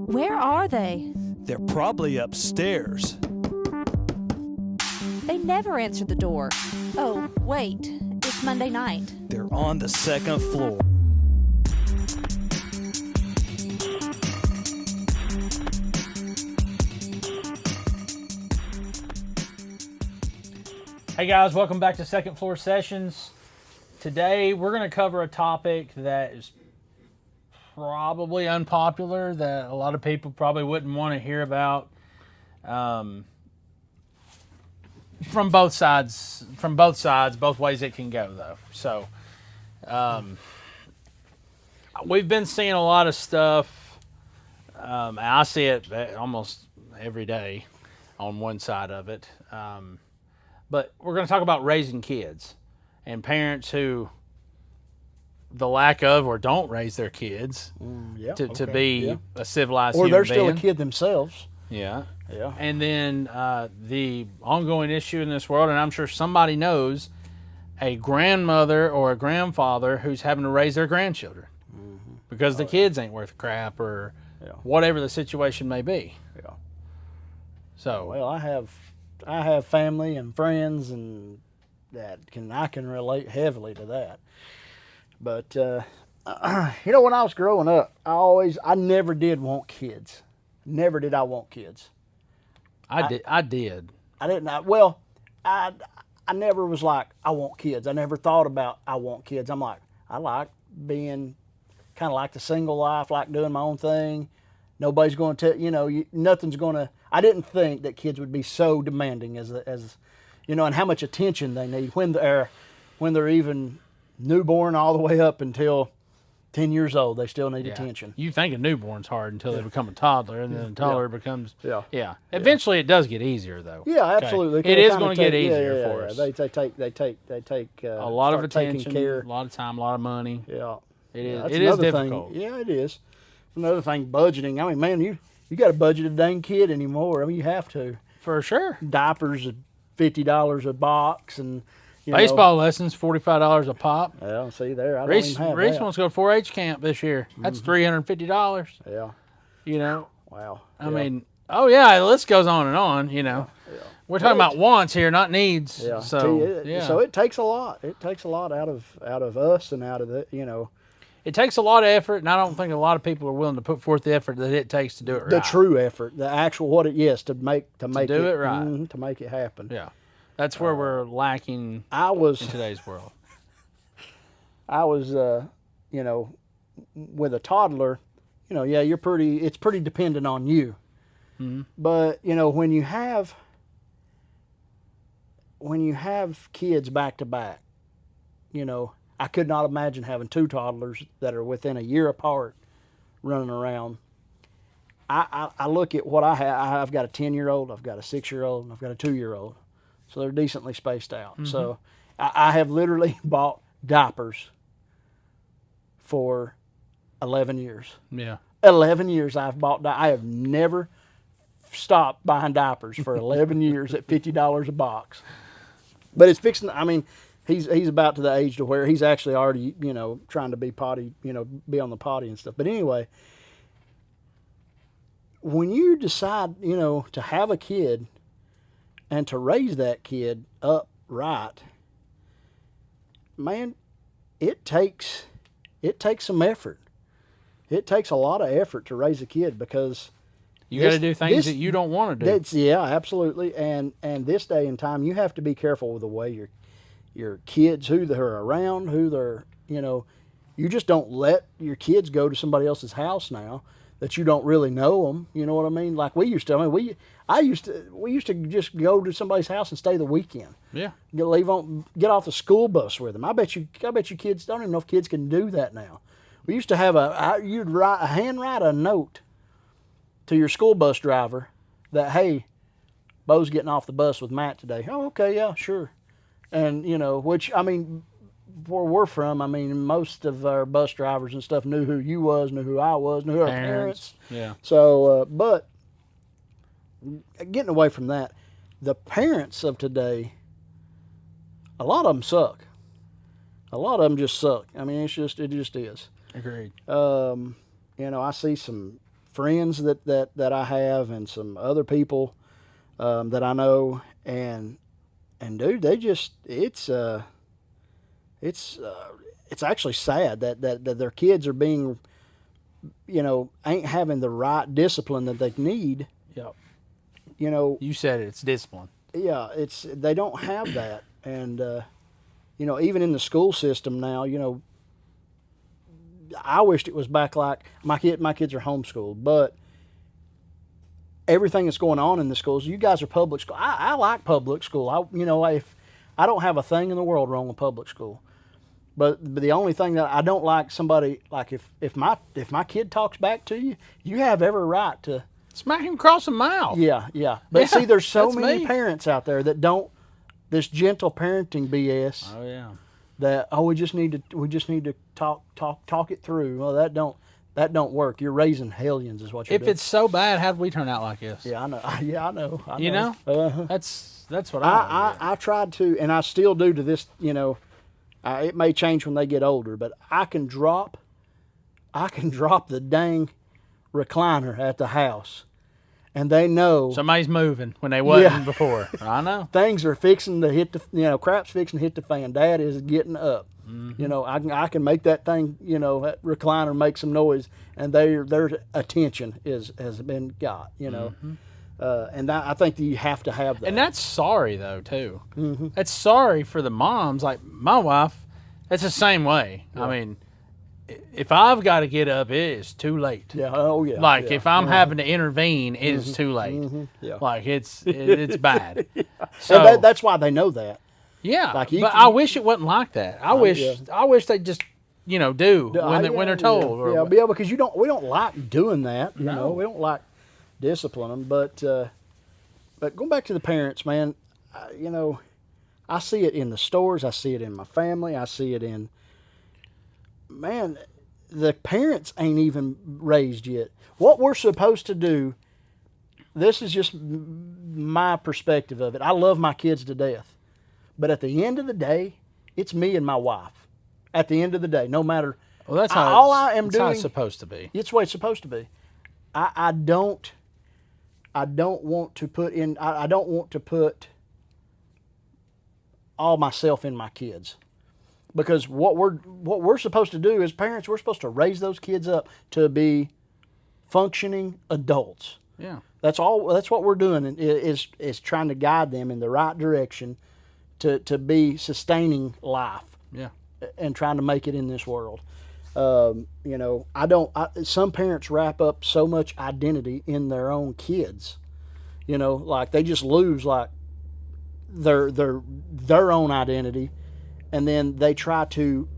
Where are they? They're probably upstairs. They never answer the door. Oh, wait. It's Monday night. They're on the second floor. Hey guys, welcome back to Second Floor Sessions. Today we're going to cover a topic that is probably unpopular, that a lot of people probably wouldn't want to hear about, from both sides. Both ways it can go, though. So, we've been seeing a lot of stuff. I see it almost every day on one side of it. But we're going to talk about raising kids and parents who the lack of or don't raise their kids to be a civilized or human they're still a being. kid themselves. Yeah. Yeah. And then the ongoing issue in this world, and I'm sure somebody knows a grandmother or a grandfather who's having to raise their grandchildren because the kids ain't worth crap or whatever the situation may be. Yeah. So, Well, I have family and friends, and I can relate heavily to that. But when I was growing up, I never did want kids. Never did I want kids. I did. I didn't. I never was like, I want kids. I never thought about I want kids. I'm like, I like being kind of like the single life, like doing my own thing. Nobody's going to, nothing's going to. I didn't think that kids would be so demanding as and how much attention they need when they're even newborn all the way up until 10 years old. They still need attention. You think a newborn's hard until they become a toddler, and then a toddler becoes. Yeah. Eventually, it does get easier, though. Yeah, absolutely. Okay. It is going to get easier for us. They take a lot of attention, care. a lot of time, a lot of money. Yeah, it is. That's It is another difficult. Thing. Yeah, it is. Another thing, budgeting. I mean, man, you got to budget a dang kid anymore. I mean, you have to. For sure. Diapers are $50 a box, and baseball lessons $45 a pop. Yeah, see there. Reese wants to go to 4-H camp this year. That's $350. Yeah. Wow. I mean, the list goes on and on. We're talking about wants here, not needs. Yeah. So So it takes a lot. It takes a lot out of us and out of the It takes a lot of effort, and I don't think a lot of people are willing to put forth the effort that it takes to do it right. The true effort, the actual to make do it right, to make it happen. Yeah, that's where we're lacking. in today's world. I was, with a toddler, it's pretty dependent on you. Mm-hmm. But when you have kids back to back, I could not imagine having two toddlers that are within a year apart running around. I look at what I have. I've got a 10-year-old, I've got a 6-year-old, and I've got a 2-year-old. So they're decently spaced out. Mm-hmm. So I have literally bought diapers for 11 years. Yeah. 11 years I've bought I have never stopped buying diapers for 11 years at $50 a box. But it's fixing, he's about to the age to where he's actually already, trying to be potty, be on the potty and stuff. But anyway, when you decide, to have a kid and to raise that kid up right, man, it takes some effort. It takes a lot of effort to raise a kid because you got to do things that you don't want to do. Yeah, absolutely. And this day and time, you have to be careful with the way your kids, who they're around, who they're, you just don't let your kids go to somebody else's house now that you don't really know them. You know what I mean? Like we used to. We used to just go to somebody's house and stay the weekend. Yeah. Get off the school bus with them. I bet you kids don't even know if kids can do that now. We used to have you'd handwrite a note to your school bus driver that, hey, Bo's getting off the bus with Matt today. Oh, okay, yeah, sure. And, which, where we're from, most of our bus drivers and stuff knew who you was, knew who I was, knew who our parents. Yeah. So, but getting away from that, the parents of today, a lot of them suck. A lot of them just suck. It just is. Agreed. I see some friends that I have and some other people that I know, and dude, they just it's actually sad that their kids are being, ain't having the right discipline that they need. Yep. You said it's discipline. Yeah, they don't have that, and even in the school system now, I wished it was back like my kids are homeschooled, but everything that's going on in the schools, you guys are public school. I like public school. If I don't have a thing in the world wrong with public school, but the only thing that I don't like, somebody like if my kid talks back to you, you have every right to smack him across the mouth. Yeah. But see, there's so many me. parents out there that don't this gentle parenting BS. Oh yeah. That we just need to talk it through. Well, that don't work. You're raising hellions, is what you're doing. If it's so bad, how'd we turn out like this? Yeah, I know. Yeah, I know. Uh-huh. That's what I tried to, and I still do to this. It may change when they get older, but I can drop the dang recliner at the house, and they know somebody's moving when they wasn't before. I know. Things are fixing to hit the, crap's fixing to hit the fan. Dad is getting up. Mm-hmm. I can make that thing, that recliner make some noise, and their attention has been got, Mm-hmm. And I think that you have to have that. And that's sorry though too. Mm-hmm. That's sorry for the moms. Like my wife, it's the same way. Yeah. I mean, if I've got to get up, it is too late. Yeah. Oh yeah. Like yeah. if I'm having to intervene, it is too late. Mm-hmm. Yeah. Like it's bad. Yeah. So And that's why they know that. yeah. Like but I wish it wasn't like that. I wish they just do when they're told. Yeah. Or, Yeah, because we don't like doing that. No. We don't like disciplining them. But going back to the parents, man, I see it in the stores. I see it in my family. I see it in, man, the parents ain't even raised yet. What we're supposed to do, this is just my perspective of it. I love my kids to death. But at the end of the day, it's me and my wife. At the end of the day, no matter. well, that's how all it's, I am that's doing. how it's supposed to be. It's the way it's supposed to be. I don't want to put in. I don't want to put all myself in my kids, because what we're supposed to do as parents, we're supposed to raise those kids up to be functioning adults. Yeah. That's all. That's what we're doing is trying to guide them in the right direction to be sustaining life. Yeah. And trying to make it in this world. Some parents wrap up so much identity in their own kids, like they just lose like their own identity, and then they try to,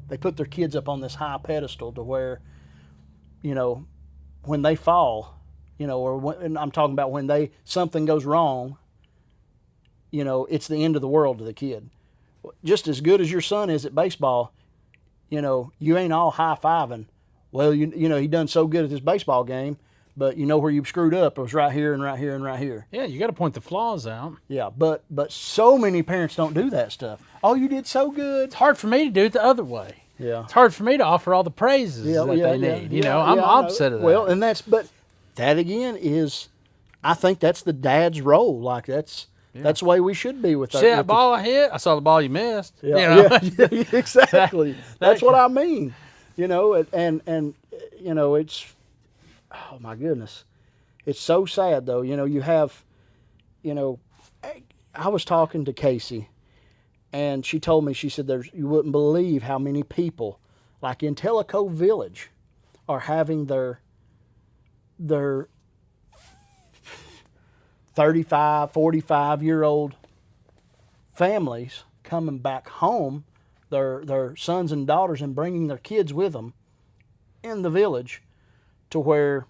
they put their kids up on this high pedestal to where, when they fall, or when I'm talking about when something goes wrong, it's the end of the world to the kid. Just as good as your son is at baseball, you ain't all high-fiving. Well, he done so good at this baseball game, but where you screwed up, it was right here and right here and right here. Yeah, you got to point the flaws out. Yeah, but so many parents don't do that stuff. Oh, you did so good. It's hard for me to do it the other way. Yeah. It's hard for me to offer all the praises that they need. I'm opposite of that. Well, and but that again is, I think that's the dad's role. Like that's the way we should be with that. See that ball I hit? I saw the ball you missed. Yeah, exactly. That's what I mean. And it's, oh my goodness, it's so sad though. You have, I was talking to Casey, and she told me, she said, you wouldn't believe how many people, like in Tellico Village, are having their 35, 45-year-old families coming back home, their sons and daughters, and bringing their kids with them in the village, to where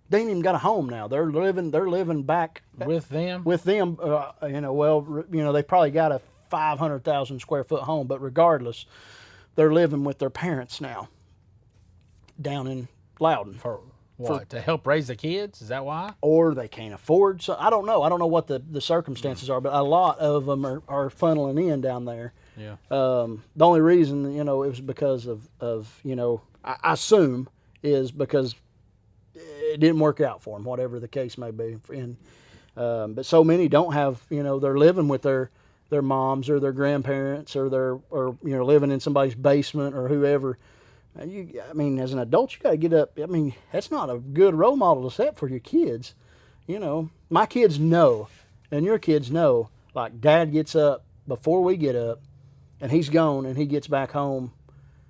they ain't even got a home now. They're living back with them. They probably got a 500,000 square foot home, but regardless, they're living with their parents now down in Loudon. For what? To help raise the kids? Is that why? Or they can't afford. So I don't know. I don't know what the circumstances are, but a lot of them are funneling in down there. Yeah. The only reason, it was because of I assume is because it didn't work out for them, whatever the case may be. And but so many don't have, they're living with their moms or their grandparents or living in somebody's basement or whoever. As an adult, you got to get up. That's not a good role model to set for your kids. My kids know, and your kids know, like Dad gets up before we get up, and he's gone, and he gets back home.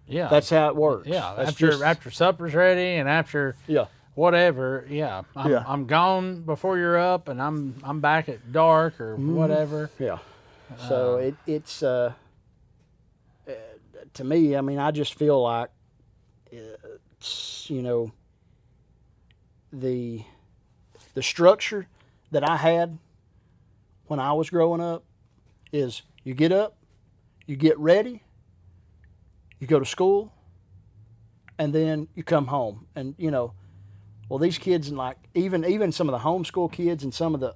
Yeah, that's how it works. Yeah, that's after supper's ready and after whatever. Yeah, I'm gone before you're up, and I'm back at dark or whatever. Yeah. So it's to me. I just feel like the structure that I had when I was growing up is you get up, you get ready, you go to school, and then you come home. And these kids, and like even some of the homeschool kids and some of the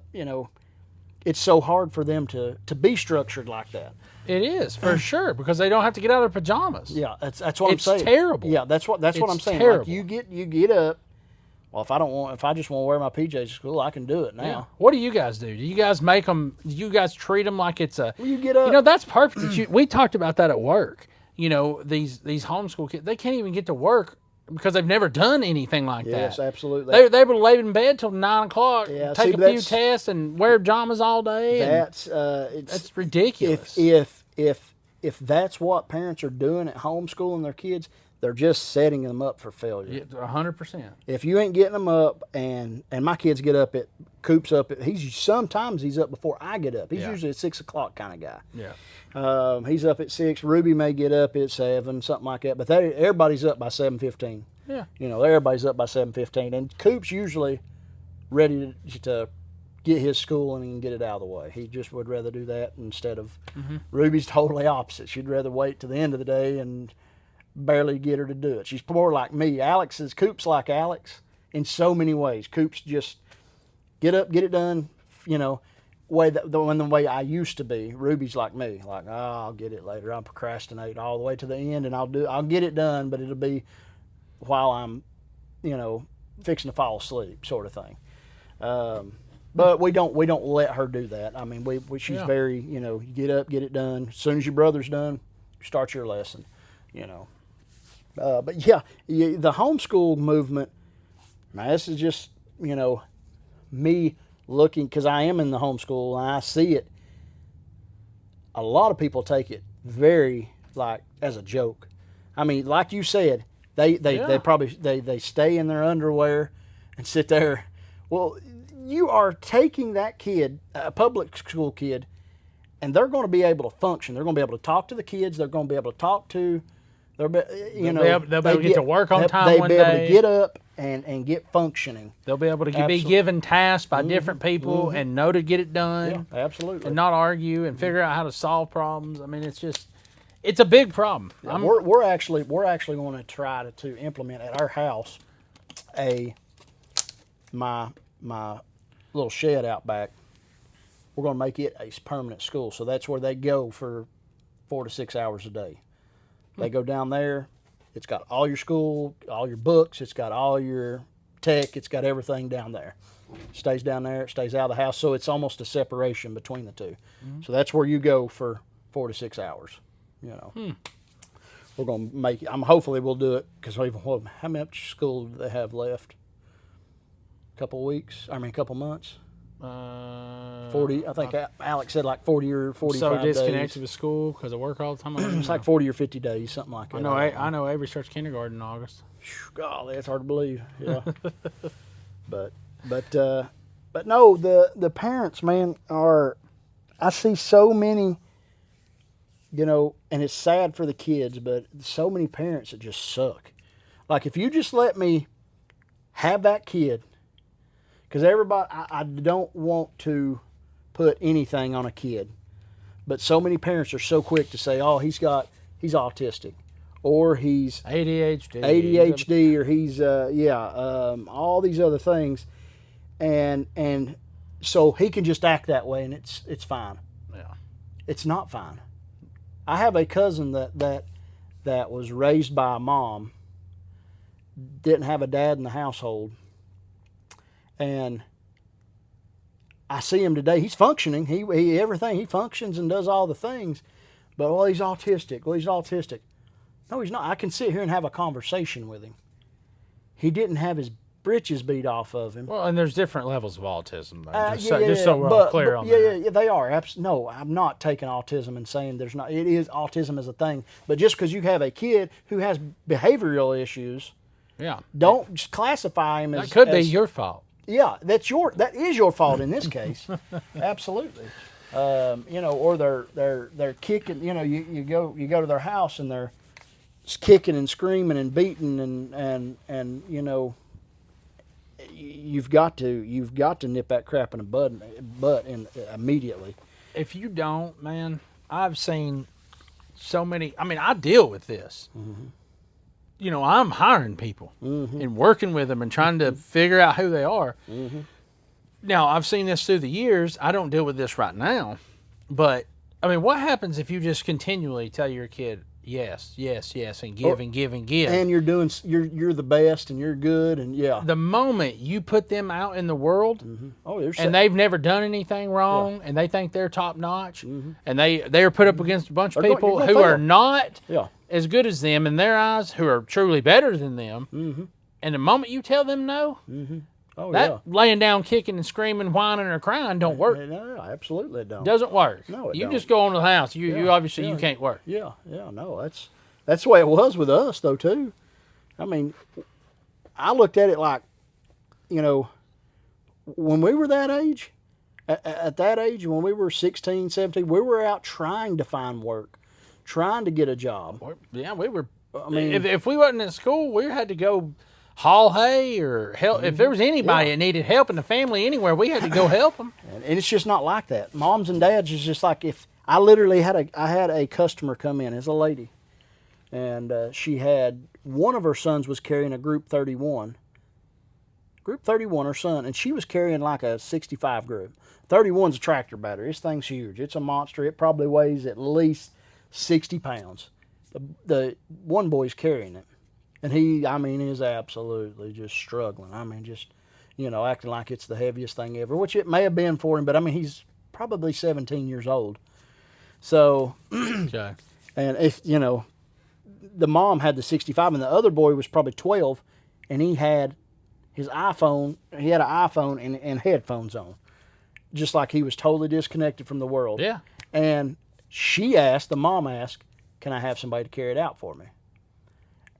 it's so hard for them to be structured like that. It is for sure because they don't have to get out of their pajamas. Yeah, that's what I'm saying. It's terrible. Yeah, that's what I'm saying. Terrible. Like you get up. Well, if I just want to wear my PJs to school, I can do it now. Yeah. What do you guys do? Do you guys make them? Do you guys treat them like it's a? Well, you get up. That's perfect. We talked about that at work. These homeschool kids, they can't even get to work because they've never done anything like that. Yes, absolutely. They would lay in bed till 9 o'clock, take a few tests, and wear pajamas all day. That's ridiculous. If that's what parents are doing at homeschooling their kids, they're just setting them up for failure. 100%. If you ain't getting them up, and my kids get up Coop's up sometimes he's up before I get up. He's usually a 6 o'clock kind of guy. Yeah. He's up at 6. Ruby may get up at 7, something like that. But everybody's up by 7:15. Yeah. Everybody's up by 7:15, and Coop's usually ready to get his schooling and get it out of the way. He just would rather do that instead of Ruby's totally opposite. She'd rather wait to the end of the day and barely get her to do it. She's more like me. Coop's like Alex in so many ways. Coop's just get up, get it done, the way I used to be. Ruby's like me, like, oh, I'll get it later. I'll procrastinate all the way to the end, and I'll get it done, but it'll be while I'm, fixing to fall asleep, sort of thing. But we don't let her do that. She's very, you get up, get it done. As soon as your brother's done, start your lesson, But the homeschool movement, now this is just, me looking, because I am in the homeschool and I see it. A lot of people take it very as a joke. Like you said, they probably they stay in their underwear and sit there. Well, you are taking that kid, a public school kid, and they're going to be able to function. They're going to be able to talk to the kids. They're going to be able to talk to. They'll be able to get to work on time one day. They'll be able to get up and get functioning. They'll be able to be given tasks by different people and know to get it done. Yeah, absolutely. And not argue and figure out how to solve problems. It's a big problem. Yeah, we're actually going to try to implement at our house my little shed out back. We're going to make it a permanent school. So that's where they go for 4 to 6 hours a day. They go down there. It's got all your school, all your books. It's got all your tech. It's got everything down there. Stays down there. It stays out of the house. So it's almost a separation between the two. So that's where you go for 4 to 6 hours. We're going to make it. Hopefully we'll do it because how much school do they have left? A couple months. 40. I think Alex said like 40 or 45 days. So disconnected with school because of work all the time. It's like 40 or 50 days, something like that. I know Avery starts kindergarten in August. Golly, that's hard to believe. Yeah. but no, the parents, man, I see so many, and it's sad for the kids, but so many parents that just suck. Like if you just let me have that kid. Because I don't want to put anything on a kid, but so many parents are so quick to say, "Oh, he's autistic, or he's ADHD, or he's all these other things," and so he can just act that way, and it's fine. Yeah, it's not fine. I have a cousin that was raised by a mom didn't have a dad in the household. And I see him today. He's functioning. He everything. He functions and does all the things. But, well, he's autistic. Well, he's autistic. No, he's not. I can sit here and have a conversation with him. He didn't have his britches beat off of him. Well, and there's different levels of autism, though. Yeah, Just so we're all clear on that. Yeah, they are. No, I'm not taking autism and saying there's not. It is, autism is a thing. But just because you have a kid who has behavioral issues, Yeah. don't just classify him as. That could be your fault. Yeah, that is your fault in this case. Absolutely. Or they're kicking. You go to their house and they're kicking and screaming and beating and you've got to nip that crap in the butt immediately. If you don't, man, I've seen so many. I mean, I deal with this. Mm-hmm. I'm hiring people and working with them and trying to figure out who they are. Mm-hmm. Now, I've seen this through the years. I don't deal with this right now. But, I mean, what happens if you just continually tell your kid, yes, yes, yes, and give and give and give? And you're the best and you're good and yeah. The moment you put them out in the world and they've never done anything wrong and they think they're top notch and they are put up against a bunch of people who are not as good as them in their eyes, who are truly better than them, and the moment you tell them no, laying down, kicking and screaming, whining or crying don't work. No, absolutely it don't. Doesn't work. No, you don't. just go on to the house. You obviously you can't work. Yeah, no, that's the way it was with us though too. I mean, I looked at it like, when we were that age, at that age, when we were 16, 17, we were out trying to find work, trying to get a job. Yeah, we were. I mean, if we wasn't in school, we had to go haul hay or help. If there was anybody that needed help in the family anywhere, we had to go help them. And it's just not like that. Moms and dads is just like, if I literally had a customer come in as a lady, and she had one of her sons was carrying a Group 31. Group 31, her son, and she was carrying like a 65 group. 31's a tractor battery. This thing's huge. It's a monster. It probably weighs at least 60 pounds. The one boy's carrying it. And he is absolutely just struggling. Acting like it's the heaviest thing ever, which it may have been for him, but he's probably 17 years old. So, okay. And if, the mom had the 65 and the other boy was probably 12 and he had his iPhone, an iPhone and headphones on. Just like he was totally disconnected from the world. Yeah. And the mom asked, can I have somebody to carry it out for me?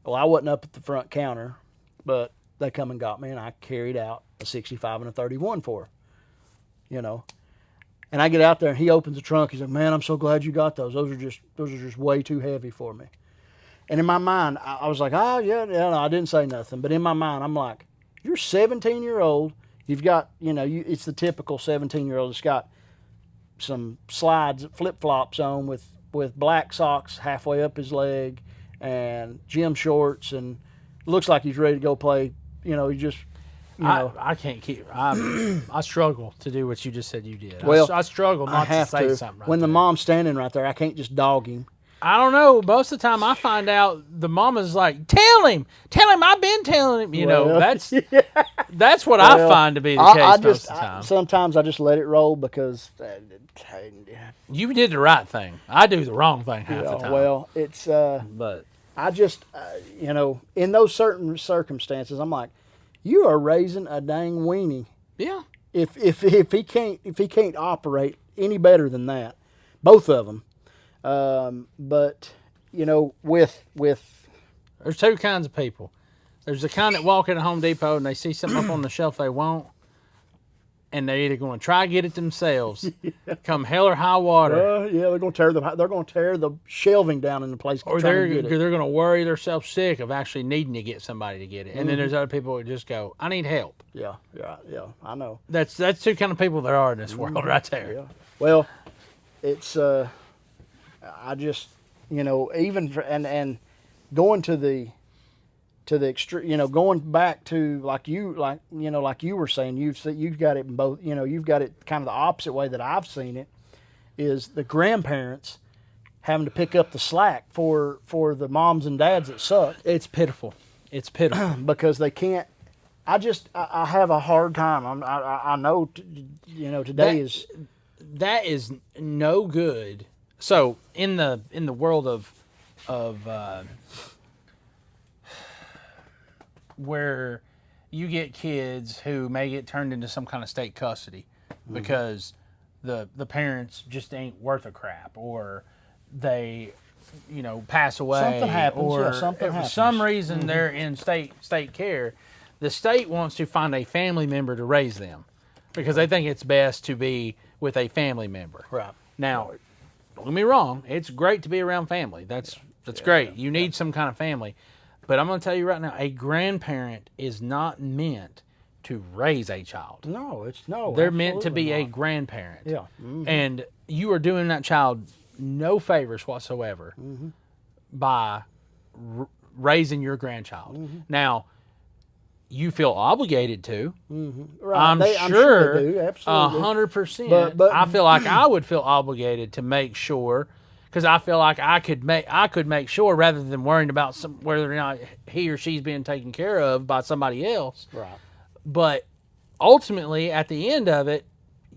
Well, I wasn't up at the front counter, but they come and got me, and I carried out a 65 and a 31 for her, And I get out there, and he opens the trunk. He's like, man, I'm so glad you got those. Those are just way too heavy for me. And in my mind, I was like, no, I didn't say nothing. But in my mind, I'm like, you're 17-year-old. You've got, it's the typical 17-year-old that's got some slides, flip-flops on with black socks halfway up his leg and gym shorts, and looks like he's ready to go play. I can't keep. I struggle to do what you just said you did. Well, I struggle not to say something. When the mom's standing right there, I can't just dog him. I don't know. Most of the time, I find out the mama's like, "Tell him. I've been telling him." That's what I find to be the case most of the time. Sometimes I just let it roll because you did the right thing. I do the wrong thing half the time. Well, it's but I just in those certain circumstances, I'm like, you are raising a dang weenie. Yeah. If he can't operate any better than that, both of them. But with there's two kinds of people. There's the kind that walk into Home Depot and they see something up on the shelf they want, and they're either going to try to get it themselves, come hell or high water. They're going to tear the shelving down in the place. Or they're going to worry themselves sick of actually needing to get somebody to get it. And then there's other people who just go, I need help. Yeah, I know. That's two kind of people there are in this world right there. Yeah. Well, it's I just even for, and going to the extreme, going back to like you were saying, you've got it in both, you've got it kind of the opposite way that I've seen it, is the grandparents having to pick up the slack for the moms and dads that suck. It's pitiful. It's pitiful. because they can't. I have a hard time. I know, today is. That is no good. So in the world of where you get kids who may get turned into some kind of state custody because the parents just ain't worth a crap, or they pass away, Something happens, or yeah, something for happens. some reason they're in state care. The state wants to find a family member to raise them because they think it's best to be with a family member. Right. Now, don't get me wrong, it's great to be around family. That's great. You need some kind of family. But I'm going to tell you right now, a grandparent is not meant to raise a child. No, They're meant to be absolutely a not. grandparent. Yeah. Mhm. And you are doing that child no favors whatsoever by raising your grandchild. Now, you feel obligated to. Right. I'm I'm sure they do. Absolutely. 100%. But- I feel like I would feel obligated to make sure, because I feel like I could make sure rather than worrying about whether or not he or she's being taken care of by somebody else. Right. But ultimately, at the end of it,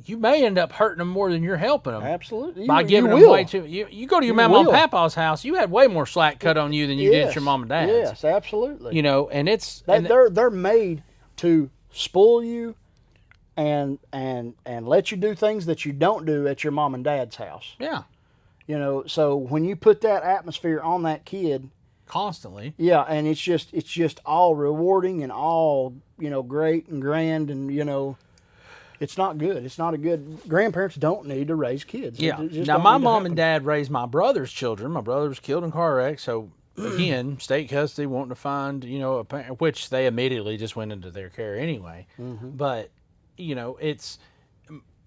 you may end up hurting them more than you're helping them. Absolutely. By giving them will. way too. You go to your You mama and will. papa's house, you had way more slack cut on you than you did at your mom and dad's. Yes, absolutely. And it's They're made to spoil you and let you do things that you don't do at your mom and dad's house. yeah, So when you put that atmosphere on that kid, constantly. yeah, and it's just all rewarding and all, great and grand, and it's not good. It's not a good. Grandparents don't need to raise kids. Yeah. It just Now, don't my need to mom and happen. dad raised my brother's children. My brother was killed in a car wreck. So, again, state custody, wanting to find, a parent, which they immediately just went into their care anyway. But, it's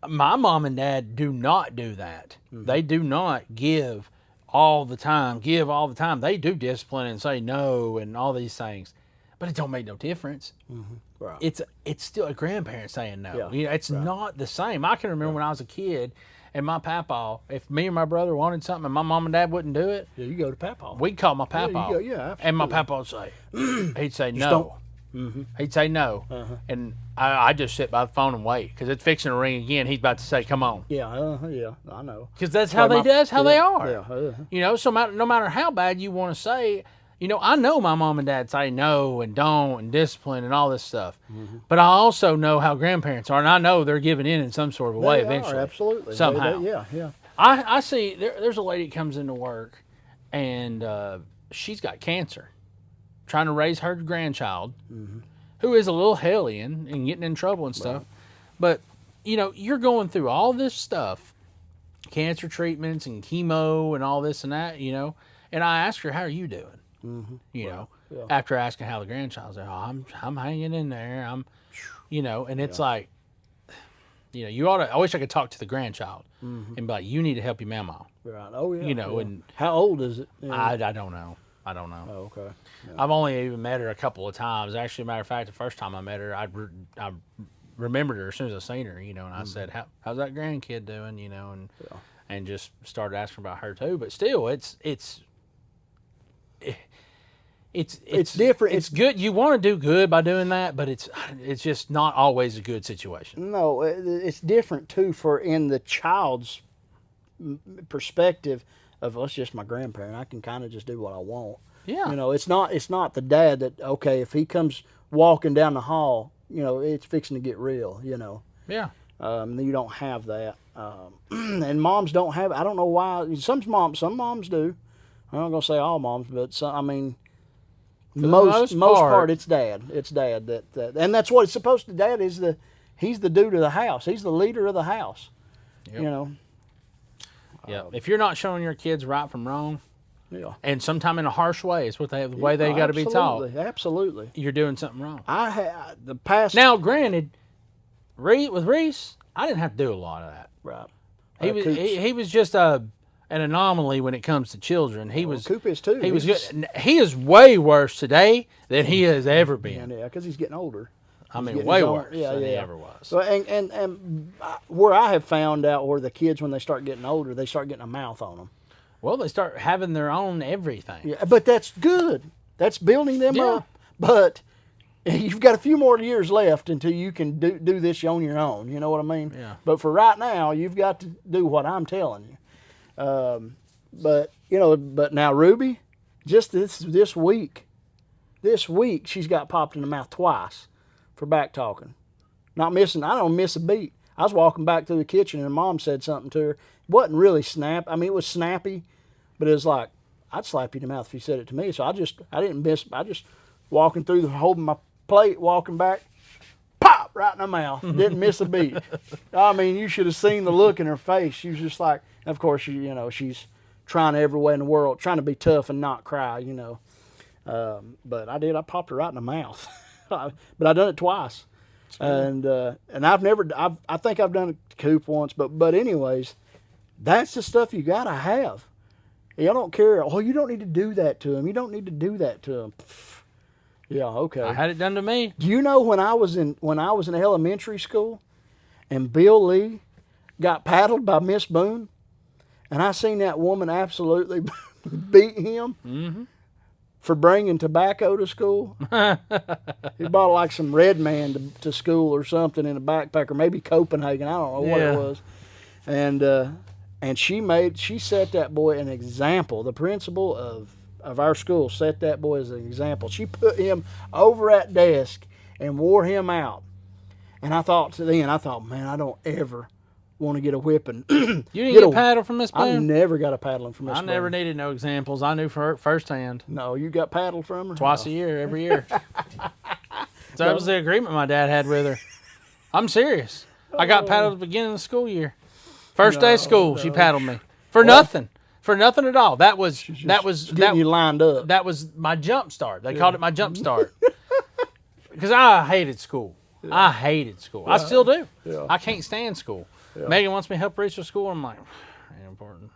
my mom and dad do not do that. They do not give all the time. They do discipline and say no and all these things. But it don't make no difference. Right. It's still a grandparent saying no. Yeah, It's not the same. I can remember when I was a kid and my papa, if me and my brother wanted something and my mom and dad wouldn't do it, Yeah, you go to Papa. we'd call my Yeah, you papa. go- yeah, and my absolutely. papa would say, he'd say no. He'd say no. And I just sit by the phone and wait because it's fixing to ring again. He's about to say, come on. Yeah, yeah, I know. Because that's how Like that's how they are. Yeah, So no matter how bad you want to say, I know my mom and dad say no and don't and discipline and all this stuff. But I also know how grandparents are, and I know they're giving in some sort of a way They eventually. are, absolutely. Somehow. Yeah. I see there's a lady that comes into work, and she's got cancer, trying to raise her grandchild, who is a little hellion and getting in trouble and stuff. But, you're going through all this stuff, cancer treatments and chemo and all this and that, and I asked her, how are you doing? After asking how the grandchild's there, I'm hanging in there. And it's like, I wish I could talk to the grandchild and be like, you need to help your mama. Right. Oh, yeah. yeah. And how old is it? Yeah. I don't know. Oh, okay. I've only even met her a couple of times. Actually, a matter of fact, the first time I met her, I remembered her as soon as I seen her, and I said, how's that grandkid doing, and just started asking about her too. But still, it's different. It's good. You want to do good by doing that, but it's just not always a good situation. No, it's different too. For in the child's perspective of, well, it's just my grandparent. I can kind of just do what I want. Yeah. It's not the dad that, okay, if he comes walking down the hall, it's fixing to get real. Yeah. You don't have that, and moms don't have. I don't know why. Some moms do. I'm not gonna say all moms, but some. the Most most part, part, it's dad. It's dad that, and that's what it's supposed to. Dad he's the dude of the house. He's the leader of the house. Yep. Yeah. If you're not showing your kids right from wrong, Yeah. and sometime in a harsh way, it's the way they got to be taught. Absolutely. You're doing something wrong. I had the past. Now, granted, with Reese, I didn't have to do a lot of that. Right. He he was just an anomaly when it comes to children. He was Coop is too. He was good. He is way worse today than he has ever been. Yeah, because he's getting older. I mean, getting way his own- worse than he ever was. So and where I have found out where the kids, when they start getting older, they start getting a mouth on them. Well, they start having their own everything. Yeah, but that's good. That's building them Yeah. up. but you've got a few more years left until you can do this on your own. You know what I mean? Yeah. But for right now, you've got to do what I'm telling you. But now Ruby, just this week, she's got popped in the mouth twice for back talking. Not missing. I don't miss a beat. I was walking back through the kitchen and Mom said something to her. It wasn't really snap. I mean, it was snappy, but it was like, I'd slap you in the mouth if you said it to me. So I didn't miss. I just walking through, holding my plate, walking back, pop right in the mouth. Didn't miss a beat. I mean, you should have seen the look in her face. She was just like, of course, she's trying every way in the world, trying to be tough and not cry, But I did. I popped her right in the mouth. But I done it twice. And I think I've done it to Coop once, but anyways, that's the stuff you gotta have. I don't care. Oh, you don't need to do that to him. You don't need to do that to him. Yeah, okay. I had it done to me. Do you know when I was in elementary school, and Bill Lee got paddled by Miss Boone, and I seen that woman absolutely beat him for bringing tobacco to school. He bought like some Red Man to school or something in a backpack, or maybe Copenhagen. I don't know what it was. And she set that boy an example. The principal of our school set that boy as an example. She put him over at desk and wore him out. And I thought, man, I don't ever want to get a whipping. You didn't get paddled from Miss I Boone? never got a paddling from Miss I Boone. never needed no examples. I knew firsthand. No, you got paddled from her? Twice a year, every year. So that was the agreement my dad had with her. I'm serious. I got paddled at the beginning of the school year. First day of school, she paddled me. For nothing. For nothing at all. That was Getting you lined up. That was my jump start. They called it my jump start. Because I hated school. I hated school. I still do. Yeah. I can't stand school. Yeah. Megan wants me to help reach for school. I'm like, ain't important.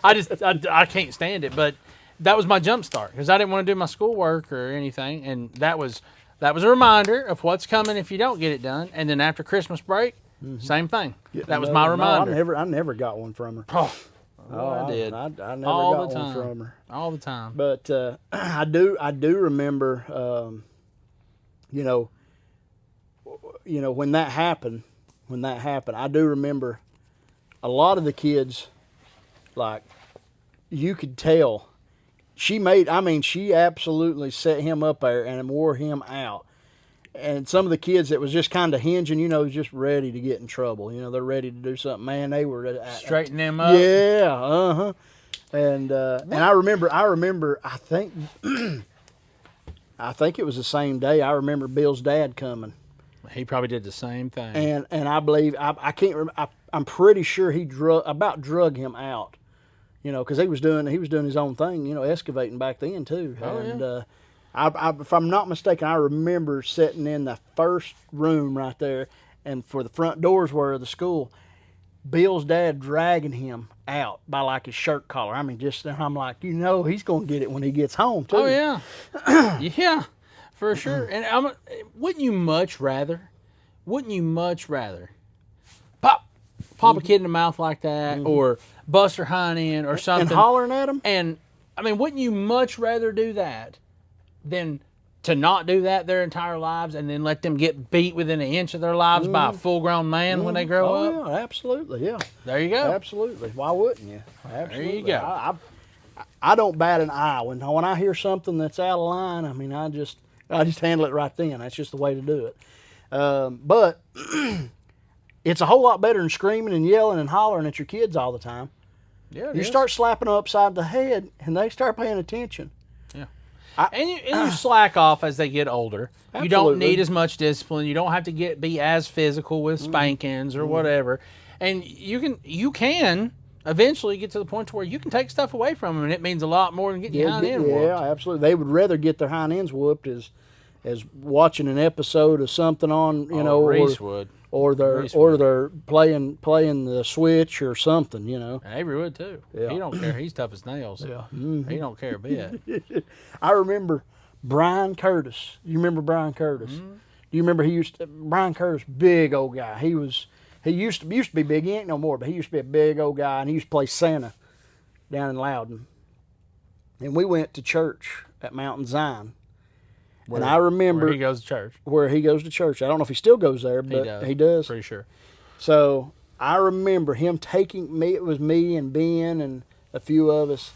I can't stand it. But that was my jump start because I didn't want to do my schoolwork or anything. And that was a reminder of what's coming if you don't get it done. And then after Christmas break, same thing. That was my reminder. No, I never got one from her. I did. I never All got the one time. from her. All the time. But I do remember, when that happened, I do remember a lot of the kids, like, you could tell she absolutely set him up there and wore him out. And some of the kids that was just kind of hinging, just ready to get in trouble. They're ready to do something. Man, they were straighten them up. Yeah, And I remember. I think it was the same day. I remember Bill's dad coming. He probably did the same thing. And I believe I can't remember. I'm pretty sure he drug him out. Because he was doing his own thing. Excavating back then too. Oh, and yeah. If I'm not mistaken, I remember sitting in the first room right there, and for the front doors were the school. Bill's dad dragging him out by like his shirt collar. I mean, I'm like, he's gonna get it when he gets home too. Oh yeah, yeah, for sure. And wouldn't you much rather pop a kid in the mouth like that, or bust her hind end or something, and hollering at him? And I mean, wouldn't you much rather do that than to not do that their entire lives and then let them get beat within an inch of their lives by a full-grown man when they grow up? Oh, yeah, absolutely, yeah. There you go. Absolutely. Why wouldn't you? Absolutely. There you go. I don't bat an eye when I hear something that's out of line. I mean, I just handle it right then. That's just the way to do it. But it's a whole lot better than screaming and yelling and hollering at your kids all the time. Yeah, you start slapping them upside the head, and they start paying attention. And you slack off as they get older. Absolutely. You don't need as much discipline. You don't have to be as physical with spankings or whatever. And you can eventually get to the point where you can take stuff away from them, and it means a lot more than getting your hind end whooped. Yeah, absolutely. They would rather get their hind ends whooped as watching an episode of something on, Reese would. Or they're playing the Switch or something, And Avery would too. Yeah. He don't care. He's tough as nails. Yeah. He don't care a bit. I remember Brian Curtis. You remember Brian Curtis? Do you remember Brian Curtis, big old guy. He used to be big. He ain't no more, but he used to be a big old guy, and he used to play Santa down in Loudon. And we went to church at Mountain Zion. Where, and I remember where he goes to church. where he goes to church. I don't know if he still goes there, but he does. Pretty sure. So I remember him taking me. It was me and Ben and a few of us.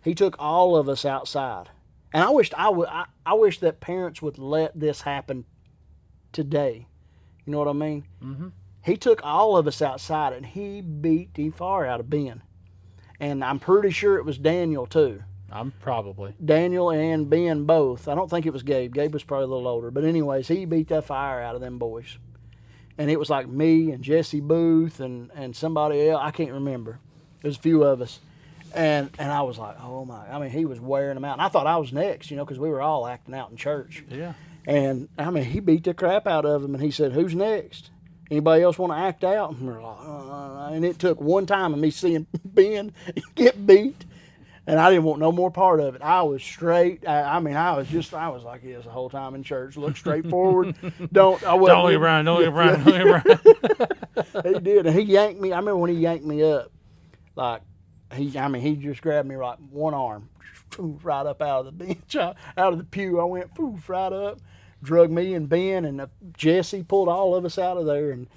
He took all of us outside, and I wished I wish that parents would let this happen today. You know what I mean? Mm-hmm. He took all of us outside, and he beat the far out of Ben. And I'm pretty sure it was Daniel too. I'm probably. Daniel and Ben both. I don't think it was Gabe. Gabe was probably a little older. But anyways, he beat that fire out of them boys. And it was like me and Jesse Booth and somebody else. I can't remember. There's a few of us. And I was like, oh my. I mean, he was wearing them out. And I thought I was next, because we were all acting out in church. Yeah. And, I mean, he beat the crap out of them. And he said, who's next? Anybody else want to act out? And we're like, and it took one time of me seeing Ben get beat. And I didn't want no more part of it. I was straight. I was like this the whole time in church. Look straight forward. Don't look at Brian. Don't look at Brian. Don't look at Brian. He did. And he yanked me. I remember when he yanked me up. Like, he just grabbed me like one arm. Right up out of the bench. Out of the pew. I went right up. Drug me and Ben and Jesse. Pulled all of us out of there. And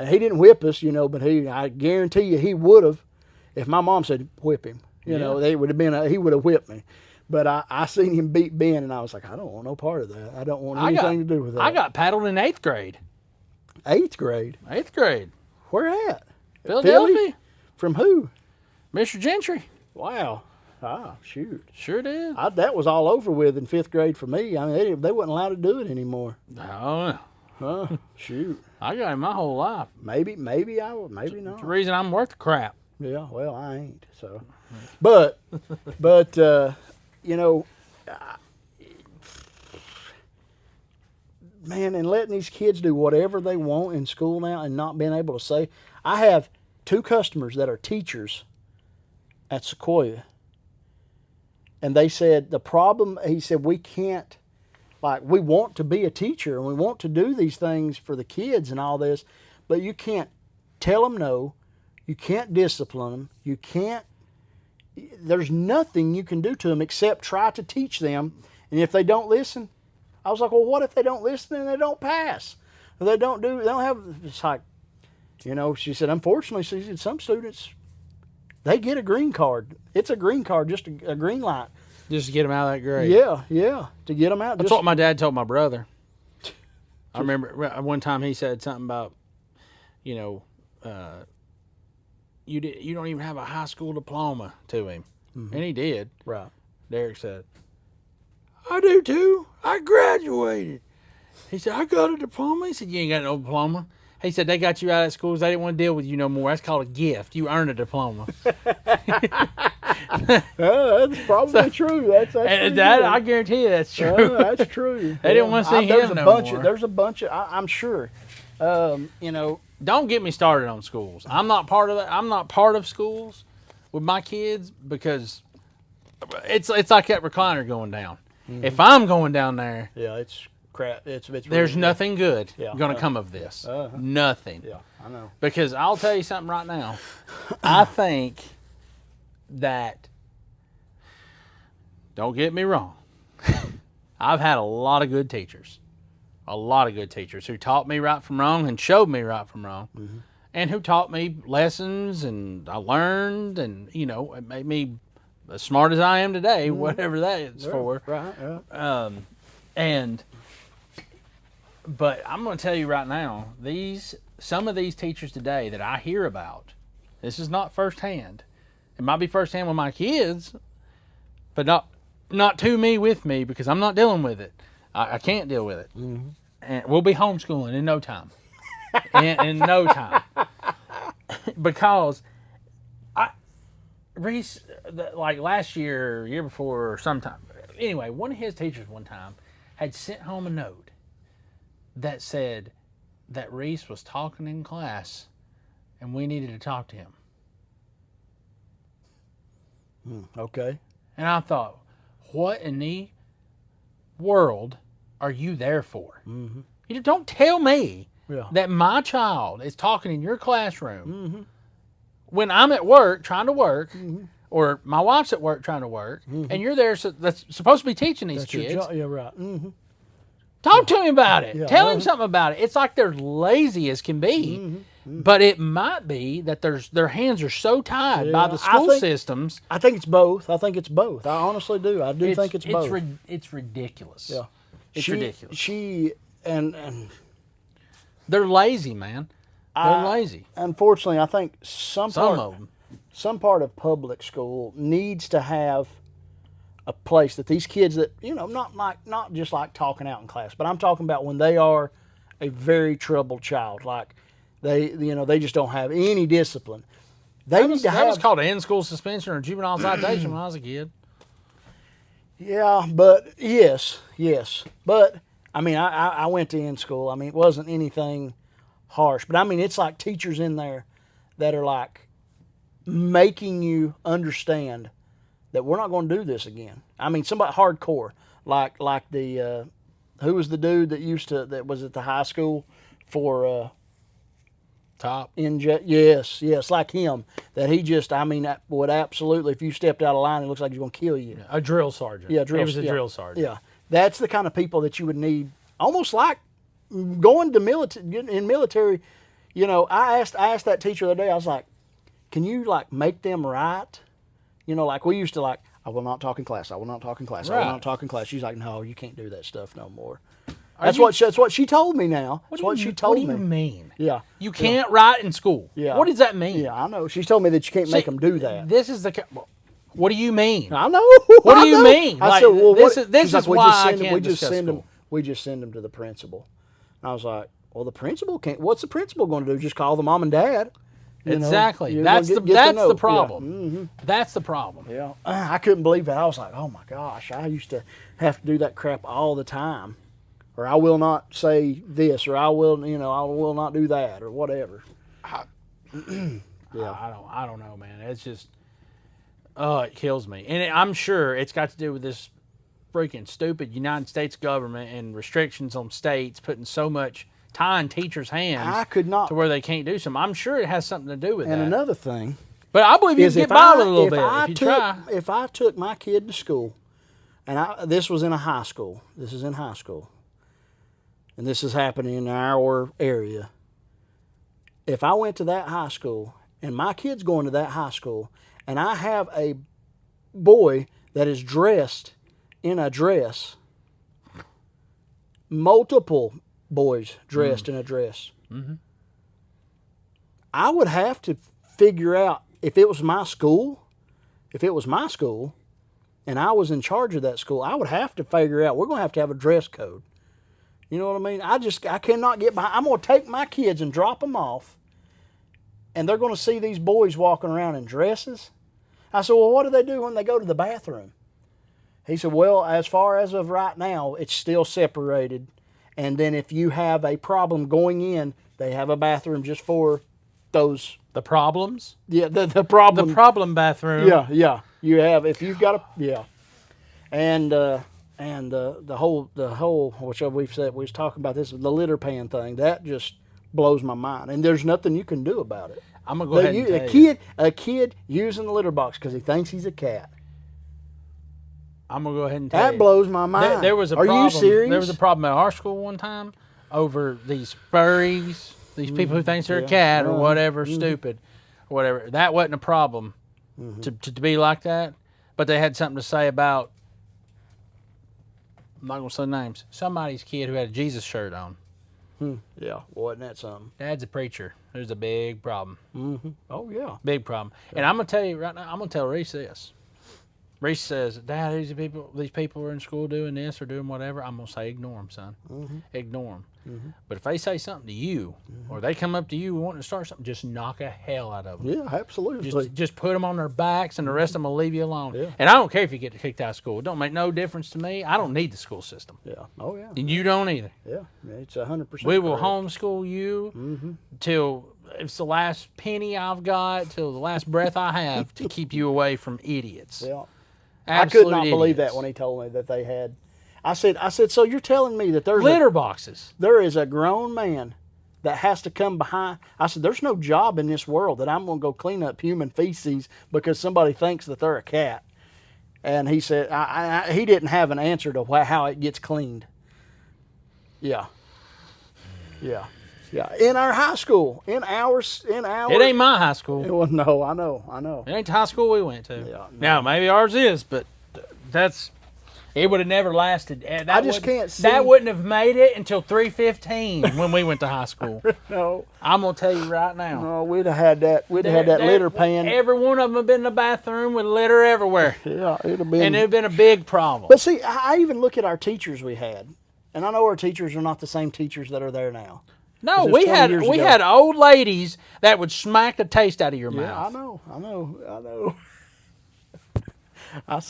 he didn't whip us, but I guarantee you he would have. If my mom said, whip him. They would have been. He would have whipped me, but I seen him beat Ben, and I was like, I don't want no part of that. I don't want anything to do with that. I got paddled in 8th grade. 8th grade. 8th grade. Where at? Philadelphia. Philly? From who? Mr. Gentry. Wow. Shoot. Sure did. That was all over with in 5th grade for me. I mean, they wasn't allowed to do it anymore. No. Shoot. I got him my whole life. Maybe I would. Maybe not. It's the reason I'm worth the crap. Yeah. Well, I ain't. So. But man, and letting these kids do whatever they want in school now and not being able to say. I have 2 customers that are teachers at Sequoia. And they said he said, we can't, we want to be a teacher and we want to do these things for the kids and all this, but you can't tell them no. You can't discipline them. You can't. There's nothing you can do to them except try to teach them. And if they don't listen, I was like, well, what if they don't listen and they don't pass? Or they don't have, it's like, she said, unfortunately, she said, some students, they get a green card. It's a green card, just a green light. Just to get them out of that grade. Yeah, to get them out. That's what my dad told my brother. I remember one time he said something about, you don't even have a high school diploma to him. Mm-hmm. And he did. Right. Derek said, I do too. I graduated. He said, I got a diploma. He said, you ain't got no diploma. He said, they got you out of school. They didn't want to deal with you no more. That's called a gift. You earned a diploma. That's probably true. That's I guarantee you that's true. That's true. They didn't want to see him no more. There's a bunch of, I'm sure, Don't get me started on schools. I'm not part of that. I'm not part of schools with my kids because it's like that recliner going down. Mm-hmm. If I'm going down there, yeah, it's crap. It's there's really nothing good going to come of this. Nothing. Yeah, I know. Because I'll tell you something right now. I think that, don't get me wrong, I've had a lot of good teachers. A lot of good teachers who taught me right from wrong and showed me right from wrong, mm-hmm. and who taught me lessons, and I learned, and it made me as smart as I am today, mm-hmm. whatever that is for. Right. Yeah. But I'm going to tell you right now, some of these teachers today that I hear about, this is not firsthand. It might be firsthand with my kids, but not to me with me because I'm not dealing with it. I can't deal with it. Mm-hmm. And we'll be homeschooling in no time. in no time. Because Reese, like last year, year before, or sometime. Anyway, one of his teachers one time had sent home a note that said that Reese was talking in class and we needed to talk to him. Okay. And I thought, what in the world are you there for? Mm-hmm. You don't tell me that my child is talking in your classroom when I'm at work, trying to work, or my wife's at work trying to work, and you're there that's supposed to be teaching these That's your kids. job. Yeah, right. Talk to him about it. Yeah. Tell him something about it. It's like they're lazy as can be. But it might be that their hands are so tied by Yeah, the I school think- systems. I think it's both. I think it's both. I honestly do. I do think it's both. It's ridiculous. Yeah. It's ridiculous. She and They're lazy, man. They're lazy. unfortunately, I think Some of them. some part of public school needs to have a place that these kids that not just like talking out in class, but I'm talking about when they are a very troubled child, like they just don't have any discipline. They need to That was have called an in-school suspension or juvenile citation when I was a kid. yeah, but yes, but I mean I went to in school. I mean it wasn't anything harsh, but I mean it's like teachers in there that are like making you understand that we're not going to do this again. I mean, somebody hardcore, like the who was the dude that was at the high school for Top. yes, like him. That he just, I mean, that would absolutely, if you stepped out of line, it looks like he's going to kill you. A drill sergeant. Yeah, He was a drill sergeant. Yeah, that's the kind of people that you would need, almost like going to military. You know, I asked that teacher the other day. I was like, can you like make them right? You know, like we used to like, I will not talk in class. I will not talk in class. I will Right. not talk in class. She's like, no, you can't do that stuff no more. Are That's you- what she told me now. That's what she told What do you me. mean? Yeah. You can't write in school. Yeah. What does that mean? Yeah, I know. She's told me that you can't make them do that. This is the. What do you mean? I know. What do I you know. mean? I Like, said, well, this what? is- this She's like, is we why just I send them- can't we just discuss send them. school. We just send them to the principal. And I was like, well, the principal can't. What's the principal going to do? Just call the mom and dad? You know, Exactly. you're That's gonna the get to that's know. the Yeah. problem. That's the problem. Yeah, I couldn't believe that. I was like, oh my gosh, I used to have to do that crap all the time. Or I will not say this, or I will not do that, or whatever. Yeah. I don't know, man. It's just, it kills me. And I'm sure it's got to do with this freaking stupid United States government and restrictions on states putting so much time teachers' hands I could not. to where they can't do something. I'm sure it has something to do with And that. another thing But I believe you is can get by with a little bit if you try. If I took my kid to school, and this was in a high school. This is in high school. And this is happening in our area. If I went to that high school and my kid's going to that high school and I have a boy that is dressed in a dress, multiple boys dressed in a dress, I would have to figure out if it was my school, and I was in charge of that school, I would have to figure out, we're going to have a dress code. You know what I mean? I cannot get behind. I'm going to take my kids and drop them off, and they're going to see these boys walking around in dresses. I said, well, what do they do when they go to the bathroom? He said, well, as far as of right now, it's still separated. And then if you have a problem going in, they have a bathroom just for those. The problems? Yeah, the problem. The problem bathroom. Yeah. You have, if you've got and the whole, which we've said, we was talking about this, the litter pan thing, that just blows my mind. And there's nothing you can do about it. I'm going to go ahead and tell you. A kid using the litter box because he thinks he's a cat. I'm going to go ahead and tell you. That blows my mind. There was a Are problem. you serious? There was a problem at our school one time over these furries, these people who think they're a cat or whatever, stupid, or whatever. That wasn't a problem to be like that, but they had something to say about, I'm not going to say names, somebody's kid who had a Jesus shirt on. Yeah, wasn't that something? Dad's a preacher. There's a big problem. Oh, yeah. Big problem. And I'm going to tell you right now, I'm going to tell Reese this. Reese says, Dad, these people are in school doing this or doing whatever. I'm going to say, ignore them, son. Ignore them. But if they say something to you or they come up to you wanting to start something, just knock a hell out of them. Yeah, absolutely. Just put them on their backs and the rest of them will leave you alone. Yeah. And I don't care if you get kicked out of school. It don't make no difference to me. I don't need the school system. Yeah. Oh, yeah. And you don't either. Yeah, it's 100%. We will correct. homeschool you till it's the last penny I've got, till the last breath I have to keep you away from idiots. Yeah. Absolute I could not believe idiots. that when he told me that they had. I said, so you're telling me that Litter boxes. there is a grown man that has to come behind. I said, there's no job in this world that I'm going to go clean up human feces because somebody thinks that they're a cat. And he said, he didn't have an answer to how it gets cleaned. Yeah. Yeah. Yeah. In our high school, in ours. It ain't my high school. Well, no, I know. It ain't the high school we went to. Yeah, no. Now, maybe ours is, but it would have never lasted. I just can't see. That wouldn't have made it until 3:15 when we went to high school. No. I'm going to tell you right now. No, we'd have had that. We'd have had that litter pan. Every one of them have been in the bathroom with litter everywhere. Yeah, it'd have been. And it would have been a big problem. But see, I even look at our teachers we had. And I know our teachers are not the same teachers that are there now. No, 'Cause we it's 20 years had ago. old ladies that would smack the taste out of your Yeah, mouth. I know. I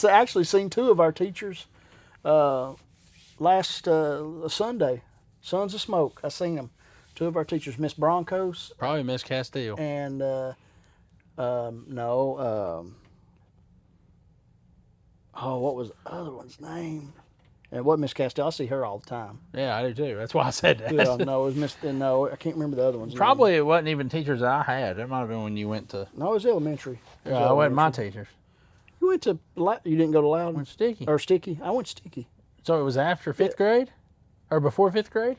actually seen two of our teachers last Sunday. Sons of Smoke. I seen them. Two of our teachers, Miss Broncos Probably Miss Castile. and what was the other one's name? And what Miss Castile? I see her all the time. Yeah, I do too. That's why I said that. Yeah, no, it was Miss. No, I can't remember the other one's Probably it wasn't even teachers I had. It might have been when you went to. name. No, it was elementary. Yeah, it wasn't my teachers. You went to. You didn't go to Loudon Went Sticky. or Sticky? I went Sticky. So it was after fifth grade, or before fifth grade?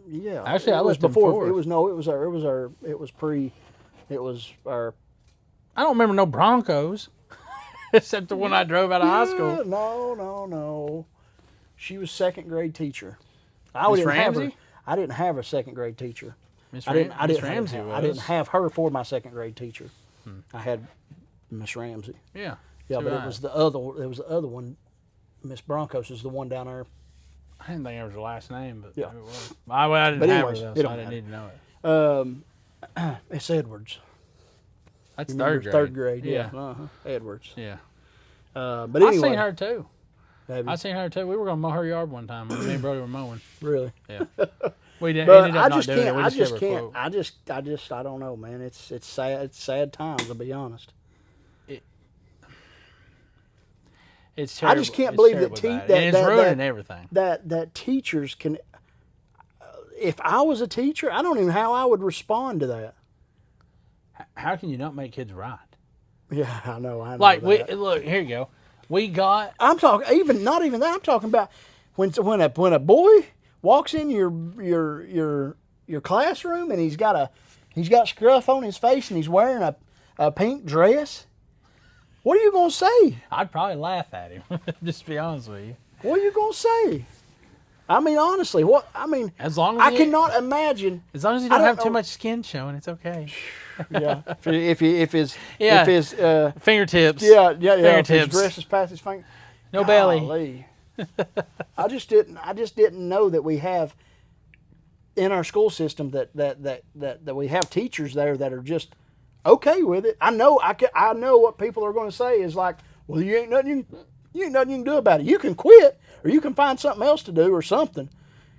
Yeah. Actually, I it was left in before. fourth. It was no. It was our. It was pre. It was our. I don't remember no Broncos, except the one I drove out of high school. No. She was second grade teacher. I Miss didn't have her. Ramsey? I didn't have a second grade teacher. Miss I didn't Ramsey have, was. I didn't have her for my second grade teacher. I had Miss Ramsey. Yeah. Yeah, so but I- it was the other. It was the other one. Miss Broncos is the one down there. I didn't think it was her last name, but Yeah. maybe it was. I didn't But have anyways, her, it though, so don't I didn't matter. need to know it. It's Edwards. That's You remember third grade. Third grade. Yeah. Edwards. Yeah. But I anyway, seen her too. have you? I seen her too. We were gonna mow her yard one time. Me and Brody were mowing. Really. Yeah. We didn't. But Ended up I not just doing can't. it. We I just just gave her a can't. quote. I don't know, man. It's sad. It's sad times. To be honest. It's I terrible. just can't It's believe that terrible that- and it's that- ruining that- everything. That teachers can. If I was a teacher, I don't even know how I would respond to that. How can you not make kids right? Yeah, I know. Like that. look, here you go. We got I'm talking not even that. I'm talking about when a boy walks in your classroom and he's got scruff on his face and he's wearing a pink dress. What are you gonna say? I'd probably laugh at him. Just to be honest with you. What are you gonna say? I mean, honestly, As long as I you- cannot imagine. As long as you I don't don't have too know- much skin showing, it's okay. Yeah, if his Yeah. Fingertips. If his Fingertips. dress is past his finger. No belly. Golly. I just didn't know that we have in our school system that we have teachers there that are just okay with it. I know what people are going to say is like, well, you ain't nothing you can do about it. You can quit or you can find something else to do or something.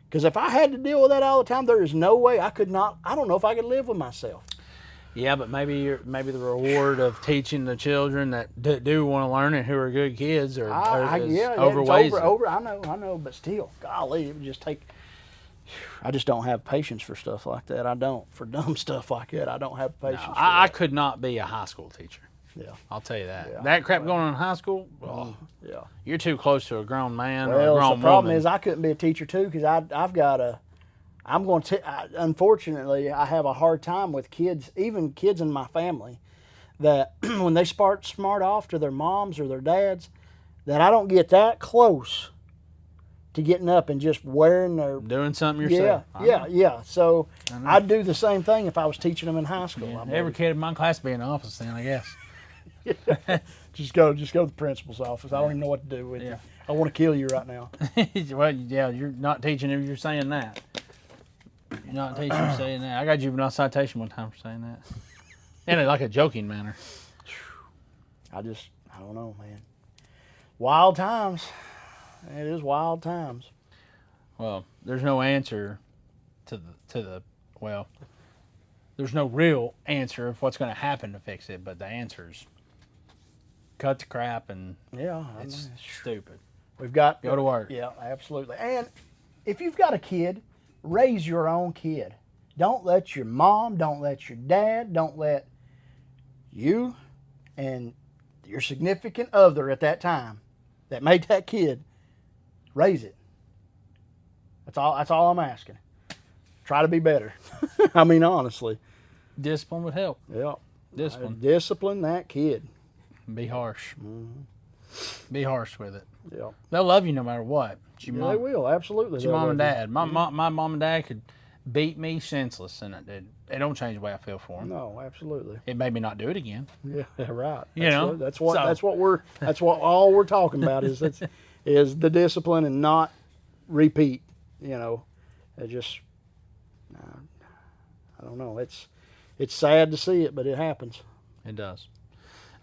Because if I had to deal with that all the time, there is no way I could not. I don't know if I could live with myself. Yeah, but maybe the reward of teaching the children that do want to learn and who are good kids or overweighs it's it. over. I know, but still, golly, it would just take. I just don't have patience for stuff like that. I don't for dumb stuff like that. I don't have patience. No, for I that. could not be a high school teacher. Yeah, I'll tell you that. Yeah. That crap going on in high school, oh, yeah. you're too close to a grown man or a Well, grown the problem woman. is I couldn't be a teacher too because I've got a. I'm going to. Unfortunately, I have a hard time with kids, even kids in my family, that when they smart off to their moms or their dads, that I don't get that close to getting up and just wearing their. Doing something yourself. Yeah. So I know. I'd do the same thing if I was teaching them in high school. Yeah, I every believe. kid in my class be in the office then, I guess. Just go to the principal's office. I don't even know what to do with Yeah. you. I want to kill you right now. Well, yeah, you're not teaching if you're saying that. You're not teaching for saying that. I got juvenile citation one time for saying that. In like a joking manner. I don't know, man. Wild times. It is wild times. Well, there's no answer to the well, there's no real answer of what's going to happen to fix it, but the answer's cut the crap and Yeah, it's I mean, stupid. we've got Go to work. Yeah, absolutely. And if you've got a kid raise your own kid. Don't let your mom, don't let your dad, don't let you and your significant other at that time that made that kid raise it. That's all I'm asking. Try to be better. I mean, honestly. Discipline would help. Yeah. Discipline. Discipline that kid. Be harsh. Mm-hmm. Be harsh with it. Yeah. They'll love you no matter what. It's your Yeah, mom, they will, absolutely. it's your They'll mom and love you. dad. My mom and dad could beat me senseless, and it don't change the way I feel for them. No, absolutely. It made me not do it again. Yeah, right. You know, that's what all we're talking about is the discipline and not repeat. You know, it just I don't know. It's sad to see it, but it happens. It does.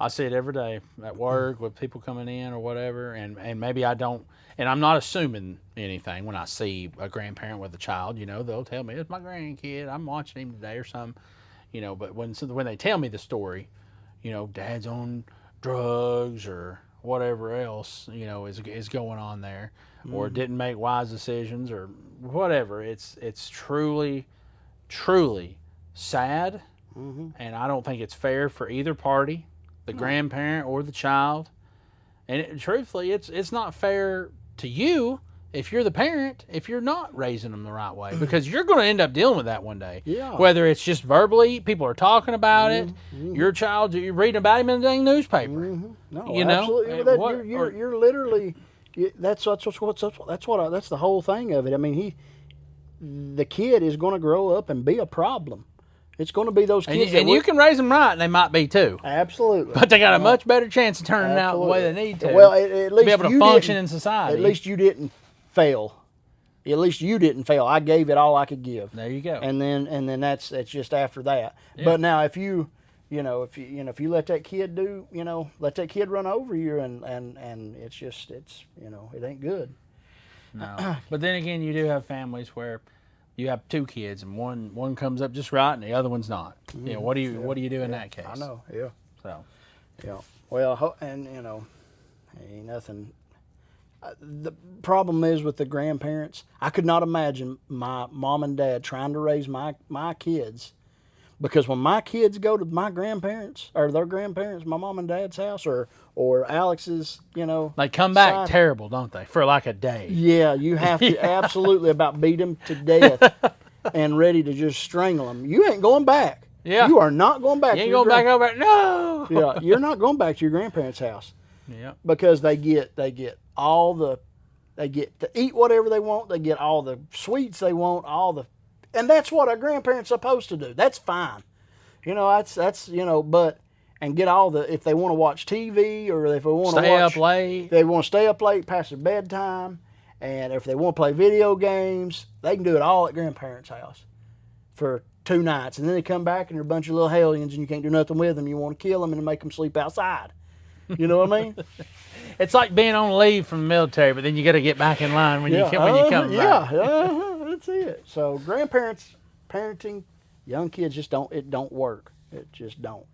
I see it every day at work with people coming in or whatever, and maybe I don't, and I'm not assuming anything when I see a grandparent with a child. You know, they'll tell me it's my grandkid. I'm watching him today or something. You know, but when they tell me the story, you know, dad's on drugs or whatever else, you know, is going on there, or didn't make wise decisions or whatever. It's truly sad, and I don't think it's fair for either party, the grandparent or the child. And truthfully, it's not fair to you if you're the parent, if you're not raising them the right way, because you're going to end up dealing with that one day. Yeah. Whether it's just verbally, people are talking about it, your child, you're reading about him in the dang newspaper. No, You know? absolutely. You're literally. That's the whole thing of it. I mean, the kid is going to grow up and be a problem. It's going to be those kids. And you can raise them right, and they might be too. Absolutely. But they got a much better chance of turning out the way they need to. Well, at least be able to function in society. At least you didn't fail. At least you didn't fail. I gave it all I could give. There you go. And then that's just after that. Yeah. But now if you let that kid let that kid run over you and it's it ain't good. No. But then again, you do have families where you have two kids and one comes up just right and the other one's not. You know, what do you do in that case? I know. Yeah. So, yeah. Well, and ain't nothing. The problem is with the grandparents. I could not imagine my mom and dad trying to raise my kids, because when my kids go to my grandparents or their grandparents, my mom and dad's house or Alex's, they come back side, terrible, don't they? For like a day. Yeah, you have to absolutely about beat them to death and ready to just strangle them. You ain't going back. Yeah. You are not going back. You ain't going back over. No. Yeah, you're not going back to your grandparents' house. Yeah. Because they get to eat whatever they want. They get all the sweets they want. And that's what a grandparent's supposed to do. That's fine. That's but. And get if they want to watch TV or if they want to stay up late. They want to stay up late past their bedtime. And if they want to play video games, they can do it all at grandparents' house for 2 nights. And then they come back and they're a bunch of little hellions and you can't do nothing with them. You want to kill them and make them sleep outside. You know what I mean? It's like being on leave from the military, but then you got to get back in line when you come back. Yeah, that's it. So grandparents parenting young kids it don't work. It just don't.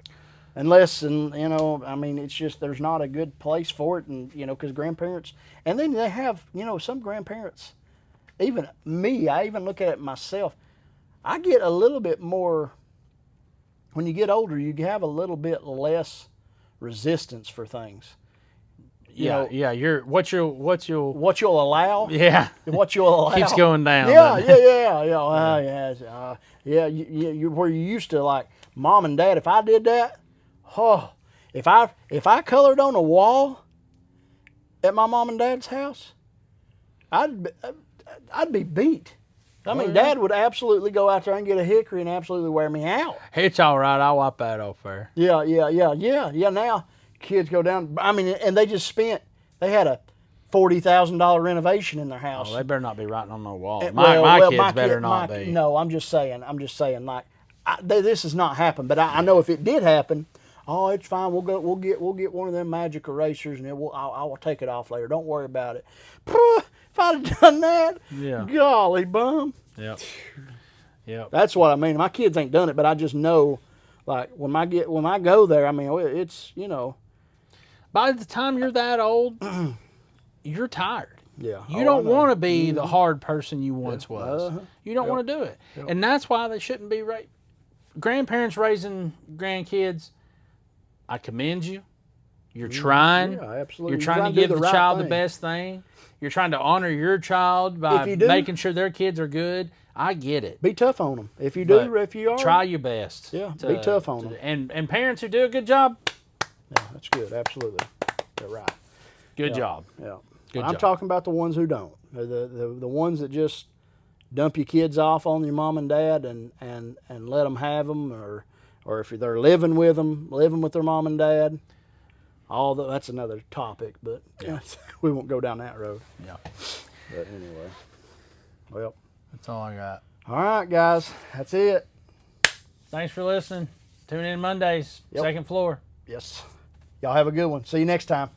Unless, it's just there's not a good place for it, and because grandparents, and then they have, some grandparents, even me, I even look at it myself. I get a little bit more. When you get older, you have a little bit less resistance for things. Yeah. What you'll allow. Yeah. What you'll allow keeps going down. Yeah. You where you used to like mom and dad. If I did that. Oh, if I colored on a wall at my mom and dad's house, I'd be beat. I mean, Dad would absolutely go out there and get a hickory and absolutely wear me out. It's all right. I'll wipe that off there. Yeah. Now kids go down. I mean, and they had a $40,000 renovation in their house. Oh, they better not be writing on no wall. And, my kids better not be. No, I'm just saying. Like, this has not happened, but I know if it did happen. Oh, it's fine. We'll get one of them magic erasers, and I will take it off later. Don't worry about it. If I'd have done that, golly bum. Yep. That's what I mean. My kids ain't done it, but I just know, like when I go there, I mean, it's By the time you're that old, you're tired. Yeah. You Oh, don't I know. want to be the hard person you once was. Uh-huh. You don't Yep. want to do it. Yep. And that's why they shouldn't be grandparents raising grandkids. I commend you. You're trying. Yeah, absolutely. You're trying to do give the right child thing. the best thing. You're trying to honor your child by If you do- making sure their kids are good. I get it. Be tough on them. If you do, But if you are, Try your best. Yeah, be tough on them. And parents who do a good job, Yeah, that's good. Absolutely. You're right. good Yeah. job. Yeah. Good I'm job. talking about the ones who don't. The ones that just dump your kids off on your mom and dad and let them have them, or if they're living with them, living with their mom and dad. That's another topic, but we won't go down that road. Yeah. But anyway, well, That's all I got. all right, guys, that's it. Thanks for listening. Tune in Mondays, Yep. second floor. Yes, y'all have a good one. See you next time.